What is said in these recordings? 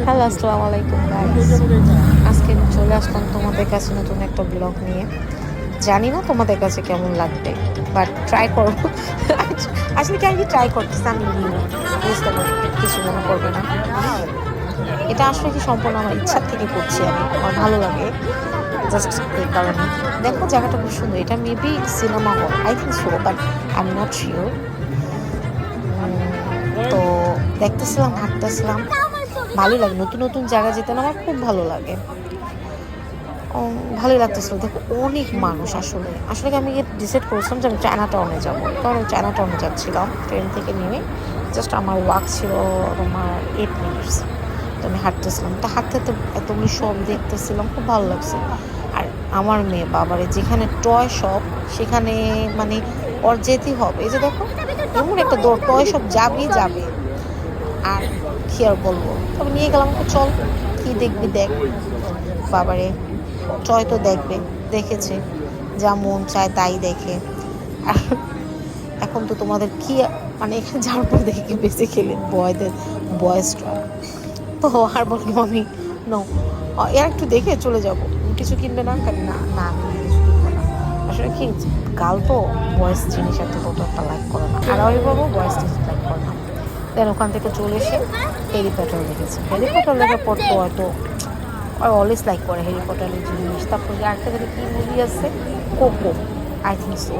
Hello, আসসালামু আলাইকুম guys. আজকে আমি চলে আসলাম তোমাদের কাছে নতুন একটা ব্লগ নিয়ে। জানি না তোমাদের কাছে কেমন লাগবে, বাট ট্রাই করো। আসলে কি আমি ট্রাই করতেছি, আমি নিউ, বুঝতে পারি, কিছু মনে করবে না। এটা আসলে কি সম্পূর্ণ আমার ইচ্ছার থেকে করছি, আমি আমার ভালো লাগে জাস্ট এই কারণে। দেখো জায়গাটা খুব সুন্দর, এটা maybe cinema hall, I think so, but I am not sure. তো দেখতেছিলাম, হাঁটতেছিলাম, ভালোই লাগে। নতুন নতুন জায়গা যেতে না আমার খুব ভালো লাগে। ভালোই লাগতেছিল। দেখো অনেক মানুষ। আসলে আসলে কি আমি ডিসাইড করেছিলাম যে আমি চায়না টাউনে যাবো, কারণ আমি চায়না টাউনে যাচ্ছিলাম ট্রেন থেকে নেমে। জাস্ট আমার ওয়াক ছিল তোমার 8 মিনিটস। তো আমি হাঁটতেছিলাম, তো হাঁটতে হাঁটতে এতগুলি শপ দেখতেছিলাম, খুব ভালো লাগছে। আর আমার মেয়ে বাবারে যেখানে টয় শপ, সেখানে মানে ওর যেতেই হবে। এই যে দেখো এমন একটা টয় শপ যাবেই যাবে। আর কি আর বলবো, তবে নিয়ে গেলাম, তো চল কি দেখবি দেখ। বাবারে টয় তো দেখবে, দেখেছে, যা মন চায় তাই দেখে। আর এখন তো তোমাদের কি মানে এখানে যাওয়ার পর দেখে কি বেঁচে খেলেন বয়দের, বয়েস টয়। তো আর বললাম আমি নো, এর একটু দেখে চলে যাব, কিছু কিনবে না খালি না না, আমি কিছু কিনবো না। আসলে কি গাল তো বয়েস জিনিস এত তত একটা লাইক করে না, আর আমি বাবু বয়েস জিনিস লাইক করে না। দেন ওখান থেকে চলে এসে হ্যারি পটার দেখেছি। হ্যারি পটার দেখার পর তো হয়তো আর অলওয়েজ লাইক করে হ্যারি পটারের জিনিস। তারপর আরেকটা দেখে কি মুভি আছে, কোকো, আই থিঙ্ক সো,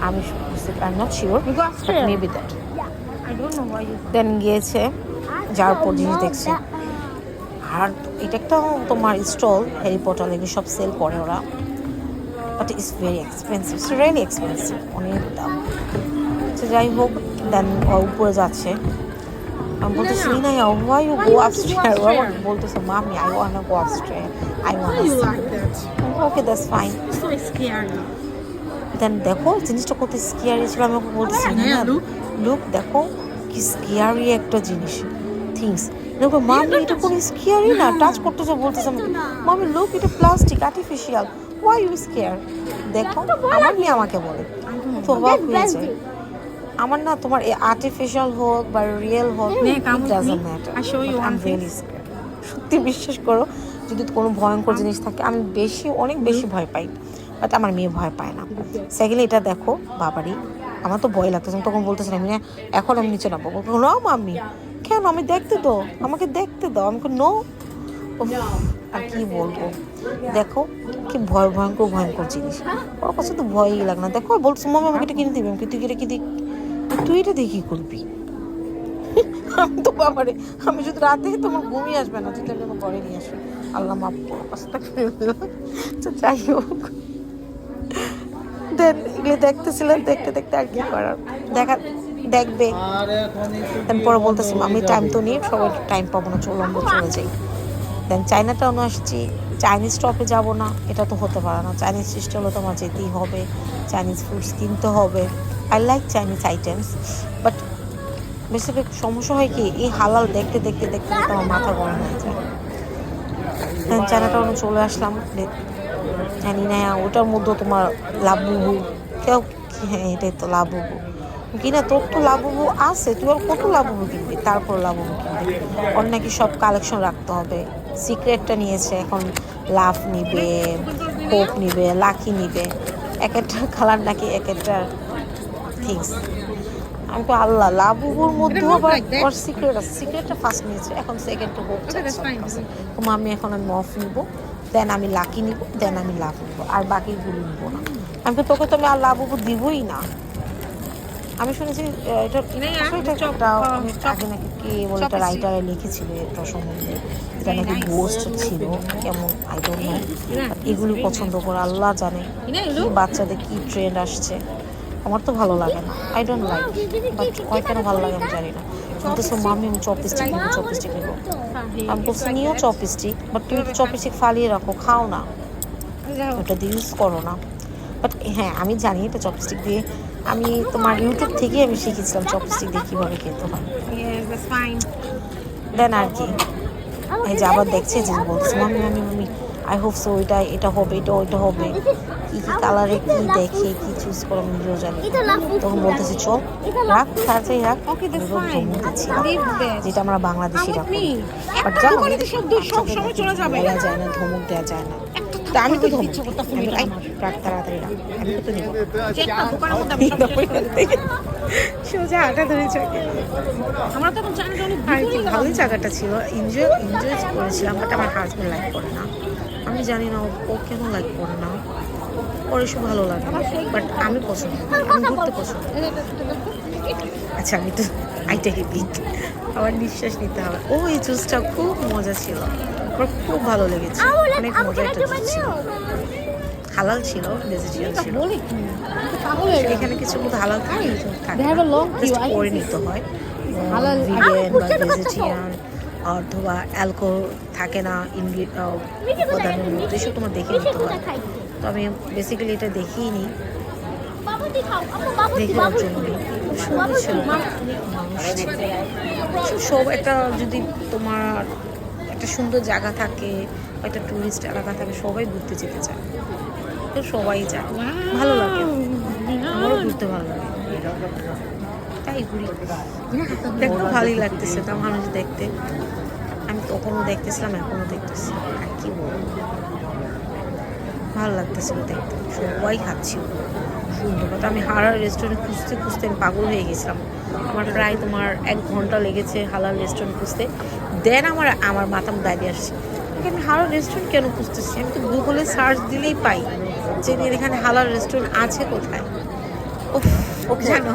আমি I am not sure, but maybe that. Then গিয়েছে, যাওয়ার পর জিনিস দেখছে। আর এটা একটা তোমার স্টল, হ্যারি পটার এগুলো সব সেল করে ওরা, but it's very expensive, it's really expensive, অনেক দাম। তো যাই হোক, দেন উপরে যাচ্ছে। আমি বলতেছি না, why you go upstairs? Robert বলতেছে, মামি I wanna go upstairs, I wanna see. Okay, that's fine. So scary. দেন দেখো জিনিসটা কত স্কেয়ারি ছিল। আমি ওকে বলতেছি না, লুক দেখো কি স্কেয়ারি একটা জিনিস, থিংস। দেখো মামি এটা কোনো স্কেয়ারি না, টাচ করতেছে, বলতেছে আমাকে মামি লুক এটা plastic, artificial, why you scare. দেখো আমার মেয়ে আমাকে বলে, তো অবাক হয়ে যায়। আমার না তোমার আর্টিফিশিয়াল হোক বা রিয়েল হোক, it doesn't matter, I am really scared. সত্যি বিশ্বাস করো, যদি কোনো ভয়ঙ্কর জিনিস থাকে আমি অনেক বেশি ভয় পাই, বাট আমার মেয়ে ভয় পায় না। সেকেন্ডলি এটা দেখো বাবারই, আমার তো ভয় লাগতেছে। আমি তখন বলতেছিলাম আমি এখন আমি নিচে নামবো, নো মাম্মি কেন, আমি দেখতে দাও, আমাকে দেখতে দাও। আমি নো, আর কি বলবো। দেখো কি ভয়ঙ্কর ভয়ঙ্কর জিনিস, ওর কাছে তো ভয়ই লাগে না। দেখো বলছো মাম্মি আমাকে এটা কিনে দিবি, আমি তুই এটা কি দিক, তুই এটা দিয়ে কি করবি। আমি তো বাবারে, আমি যদি রাতে তোমার ঘুমিয়ে আসবে না, যদি আমি আমার ঘরে নিয়ে আসি, আল্লাহ মাফ করো, পাশটা তো যাই হোক। দেন এগুলো দেখতেছিলাম, দেখতে দেখতে আর কি করার, দেখবে। দেন পরে বলতেছি আমি টাইম তো নিয়ে সবাই টাইম পাবো না, চলো আমরা চলে যাই। দেন চায়না টাউনে আসছি, চাইনিজ টপে যাব না এটা তো হতে পারে না। চাইনিজ স্টলে তোমার যেতেই হবে, চাইনিজ ফুডস কিনতে হবে। I like Chinese items, but বেশিরভাগ সমস্যা হয় কি এই হালাল দেখতে দেখতে দেখতে দেখতে আমার মাথা গরম হয়ে যায়। দেন চায়না টাউনে চলে আসলাম। জানি না ওটার মধ্যে তোমার লাবুবু, কেউ, হ্যাঁ এটাই তো লাবুবু কিনা, তোর তো লাবুবু আছে, তুই আর কত লাবুবু কিনবি, তারপর লাবুবু কিনবি। ওর নাকি সব কালেকশন রাখতে হবে। সিক্রেটটা নিয়েছে, এখন লাভ নিবে, হোপ নিবে, লাকি নিবে, এক একটা কালার নাকি এক একটা থিংস। আমি তো আল্লাহ, লাবুবুর মধ্যে আবার ওর সিক্রেট আছে, সিক্রেটটা ফার্স্ট নিয়েছে, এখন সেকেন্ড হোপ চাচ্ছে। তো আমি এখন আমি অফ নিব, দেন আমি লাকি নিব, দেন আমি লাভ নিব, আর বাকিগুলো নিব না। আমি তো তোকে তো আমি আর লাবুবু দিবই না। আমি শুনেছি এটা একটা অনেক আগে নাকি কে বলে একটা রাইটারে লিখেছিল এটা সম্বন্ধে, এটা নাকি গোস্ট ছিল, কেমন আই ডোন্ট নো। এগুলি পছন্দ করে আল্লাহ জানে কি বাচ্চাদের কি ট্রেন্ড আসছে। আমার তো ভালো লাগে না, আই ডোন্ট লাইক, বাট ওই কেন ভালো লাগে আমি জানি না। কিন্তু সো মামি আমি চপস্টিক নেবো, চপস্টিক নেবো। আমি বলছি নিও চপস্টিক, বাট তুমি তো চপস্টিক ফালিয়ে রাখো, খাও না, ওটা দিয়ে ইউজ করো না। বাট হ্যাঁ আমি জানি এটা চপস্টিক দিয়ে, আমি তোমার ইউটিউব থেকেই আমি শিখেছিলাম চপস্টিক দিয়ে কীভাবে খেতে হয়। দেন আর কি, এই যে আবার দেখছে যে বলছে মামি মামি মামি আই হোপ সো এটা এটা হবে, এটা ওইটা হবে। কি কি কালারে কি দেখে কি চুজ করে আমি নিজেও জানি। তখন বলতেছি চল রাখ, তাড়াতাড়ি রাখ, যেটা আমরা বাংলাদেশি রাখি। বাট জানো বলা যায় না, ধমক দেওয়া যায় না। তা আমি তো রাখ, তাড়াতাড়ি রাখ, আমি তো নিব সোজা হাঁটা ধরেছে। আমরা তখন ভালোই জায়গাটা ছিল, এনজয় করেছিলাম। বাট আমার হাজবেন্ড লাইক করে না, আমি জানি না ও কেন লাইক করে না, ওর এসব ভালো লাগে। বাট আমি পছন্দ, আমি ঘুরতে পছন্দ। আচ্ছা আমি তো আইটাকে পিক, আমার নিঃশ্বাস নিতে হবে। ও এই জুসটা খুব মজা ছিল, আমার খুব ভালো লেগেছে, অনেক মজা একটা জুস ছিল। হালাল ছিল, ভেজিটেরিয়ান ছিল। এখানে কিছু মতো হালাল থাকে, করে নিতে হয়। ভিগান বা ভেজিটেরিয়ান অথবা অ্যালকোহল থাকে না উপাদানের মধ্যে, এসব তোমার দেখে নিতে হয়। তো আমি বেসিক্যালি এটা দেখিই নি, দেখে ওর জন্য সুন্দর ছিল, মানুষ ছিল সব। একটা যদি তোমার একটা সুন্দর জায়গা থাকে, একটা টুরিস্ট এলাকা থাকে, সবাই ঘুরতে যেতে চায়, তো সবাই যায়, ভালো লাগে, আমারও ঘুরতে ভালো লাগে, তাই ঘুরি। দেখতে ভালোই লাগতেছে তা মানুষ দেখতে, আমি তখনও দেখতেছিলাম, এখনও দেখতেছি, আর কি বলবো, ভালো লাগতেছিল দেখতে, সবাই খাচ্ছিল সুন্দর। আমি হালাল রেস্টুরেন্ট খুঁজতে খুঁজতে আমি পাগল হয়ে গেছিলাম। আমার প্রায় তোমার 1 ঘন্টা লেগেছে হালাল রেস্টুরেন্ট খুঁজতে। দেন আমার মাথা দাঁড়িয়ে আসছে, আমি হালাল রেস্টুরেন্ট কেন খুঁজতেছি, আমি তো গুগলে সার্চ দিলেই পাই যে এখানে হালাল রেস্টুরেন্ট আছে কোথায়। জানো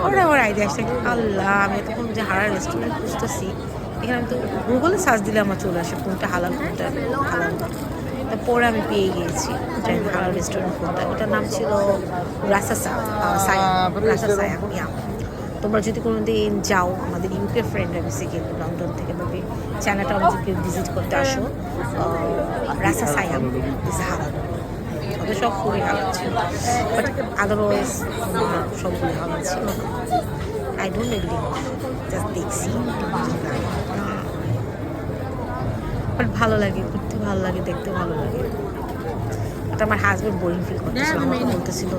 ওরা আমার আইডিয়া আসছে, আল্লাহ আমি এতক্ষণ যে হালাল রেস্টুরেন্ট খুঁজতেছি, এখানে আমি তো গুগলে সার্চ দিলে আমার চলে আসে কোনটা হালাল কোনটা হালাল না। তারপরে আমি পেয়ে গিয়েছি হালাল রেস্টুরেন্ট কোনটা, ওটার নাম ছিল রাসা সায়াম। তোমরা যদি কোনো দিন যাও, আমাদের ইউকে ফ্রেন্ডরা বেসিক্যালি লন্ডন থেকে বা চায়নাটা আমাদেরকে ভিজিট করতে আসো, রাসা সায়াম ইজ হালাল। ওদের সব খুবই হালাল ছিল, বাট আদারওয়াইজ সবগুলো হালাল ছিল না। আই ডোন্ট এগ্রি, জাস্ট দেখছি, বাট ভালো লাগে, ঘুরতে ভালো লাগে, দেখতে ভালো লাগে। বাট আমার হাজব্যান্ড বোরিং ফিল করতেছিল, আমাকে বলতেছিল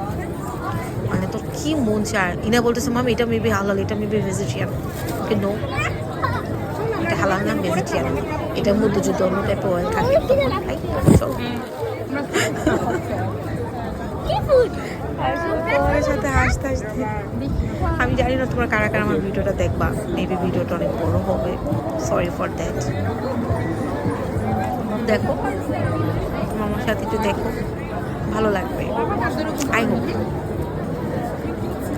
মানে তোর কি মন চায়, ইনা বলতেছে মামি এটা মেবি হালাল, এটা মেবি ভেজিটেরিয়ান। ওকে নো, এটা হালাল না, ভেজিটেরিয়ান, এটার মধ্যে যদি অন্য টাইপের অয়েল থাকে চলো। সাথে হাসতে হাসতে, আমি জানি না তোমরা কারা কারা আমার ভিডিওটা দেখবা, মেবি ভিডিওটা অনেক বড় হবে, সরি ফর দ্যাট। দেখো তোমার আমার সাথে একটু দেখো, ভালো লাগবে, আই হোপ।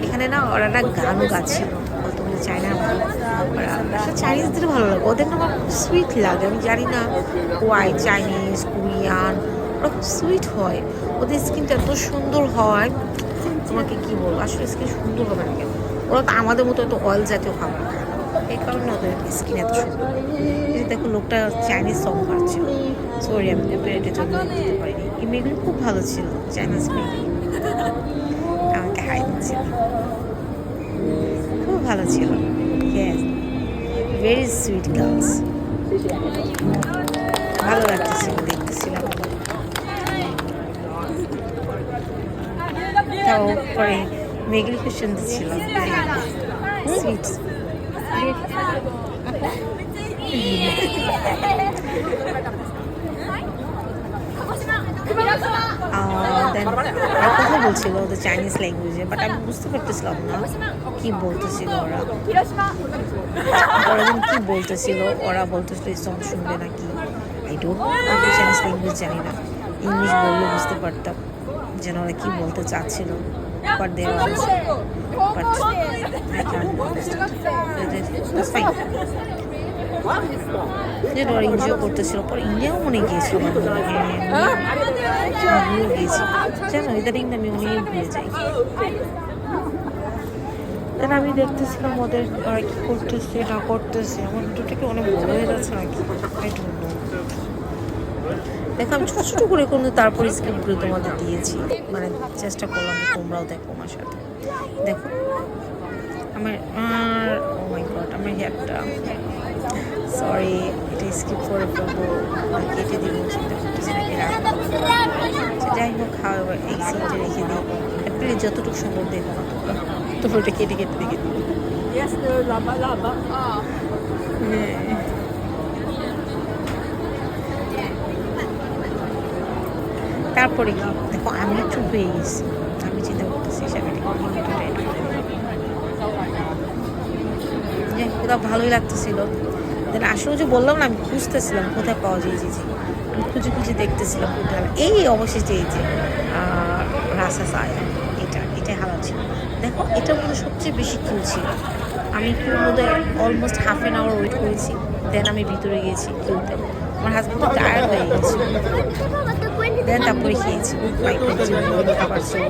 এখানে না ওরা না গানও গাচ্ছিল, কতগুলো চায়নার চাইনিজদের ভালো লাগে, ওদের না আমার সুইট লাগে, আমি জানি না ওয়াই, চাইনিজ কোরিয়ান ওরা খুব সুইট হয়, ওদের স্কিনটা এত সুন্দর হয়, তোমাকে কি বলবো, আসলে স্কিন সুন্দর হবে না কেন, ওরা তো আমাদের মতো এত অয়েল জাতীয় খাবার খায় না, এই কারণে ওদের স্কিন এত সুন্দর। দেখো লোকটা চাইনিজ সং গাচ্ছিল, সরি আমি কপিরাইটের জন্য দিতে পারিনি। এই মেয়েগুলো খুব ভালো ছিল, চাইনিজ মেয়েগুলো আমাকে হাই দিচ্ছিল, খুব ভালো ছিল, ইয়েস ভেরি সুইট গার্লস, ভালো লাগতেছিল, দেখতেছিলাম। তারপরে মেয়েগুলি খুব সুন্দর ছিল, সুইট। কথা বলছিল ওদের চাইনিজ ল্যাঙ্গুয়েজে, বাট আমি বুঝতে পারতেছিলাম না কি বলতেছিল ওরা, ওরা কি বলতেছিল, ওরা বলতেছিল ইসলাম শুনবে নাকি, আই ডোন্ট নো, আমি চাইনিজ ল্যাঙ্গুয়েজ জানি না, ইংলিশ বললে বুঝতে পারতাম যেন ওরা কি বলতে চাচ্ছিল, but they were but I can't that's fine. যে ওরা এনজয় করতেছিল, পরে ইন্ডিয়াও মনে গিয়েছিল, ভুলে গিয়েছি জানো, ইদানিং আমি অনেক ভুলে যাই। আমি দেখতেছিলাম ওদের আর কি করতেছে না করতেছে, আমার ভিডিওটাকে অনেক বড় হয়ে যাচ্ছে নাকি, আই ডোন্ট নো। দেখো আমি ছোটো ছোটো করে কিন্তু তারপরে স্ক্রিপ্টগুলো তোমাদের দিয়েছি, মানে চেষ্টা করলাম তোমরাও দেখো আমার সাথে। দেখো আমার ও মাই গড, আমার হেয়ারটা, সরি এটা স্কিপ করে ফেলবো কেটে দিব চিন্তা করতেছি নাকি রাখবো। যাই হোক খাওয়া এই সিনটা রেখে দিই প্লিজ যতটুকু সম্ভব দেখো না তোমরা ওটা কেটে কেটে দেখে দিই। তারপরে কি দেখো আমি চুপ হয়ে গেছি, আমি চিন্তা করতেছি কোথাও ভালোই লাগতেছিল। দেন আসলে যে বললাম না আমি খুঁজতেছিলাম কোথায় পাওয়া যায়, যে আমি খুঁজে খুঁজে দেখতেছিলাম কোথায়। এই অবশেষে এই যে রাসা সায়া, এটা হালাল ছিল। দেখো এটা মনে সবচেয়ে বেশি কিউ ছিল। আমি কিউর মধ্যে almost half an hour wait করেছি, দেন আমি ভিতরে গিয়েছি কিউতে। আমার হাজব্যান্ড তো টায়ার্ড হয়ে গেছে, দেন তারপরে খেয়েছি খাবার ছিল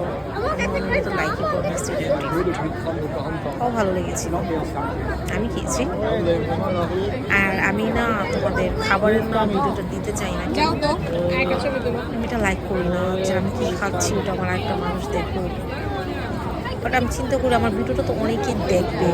লাইকি ও ভালো লেগেছিল, আমি খেয়েছি। আর আমি না তোমাদের খাবারের না ভিডিওটা দিতে চাই না, আমি এটা লাইক করি না যে আমি কি খাচ্ছি ওটা আমার একটা মানুষ দেখো, বাট আমি চিন্তা করি আমার ভিডিওটা তো অনেকেই দেখবে।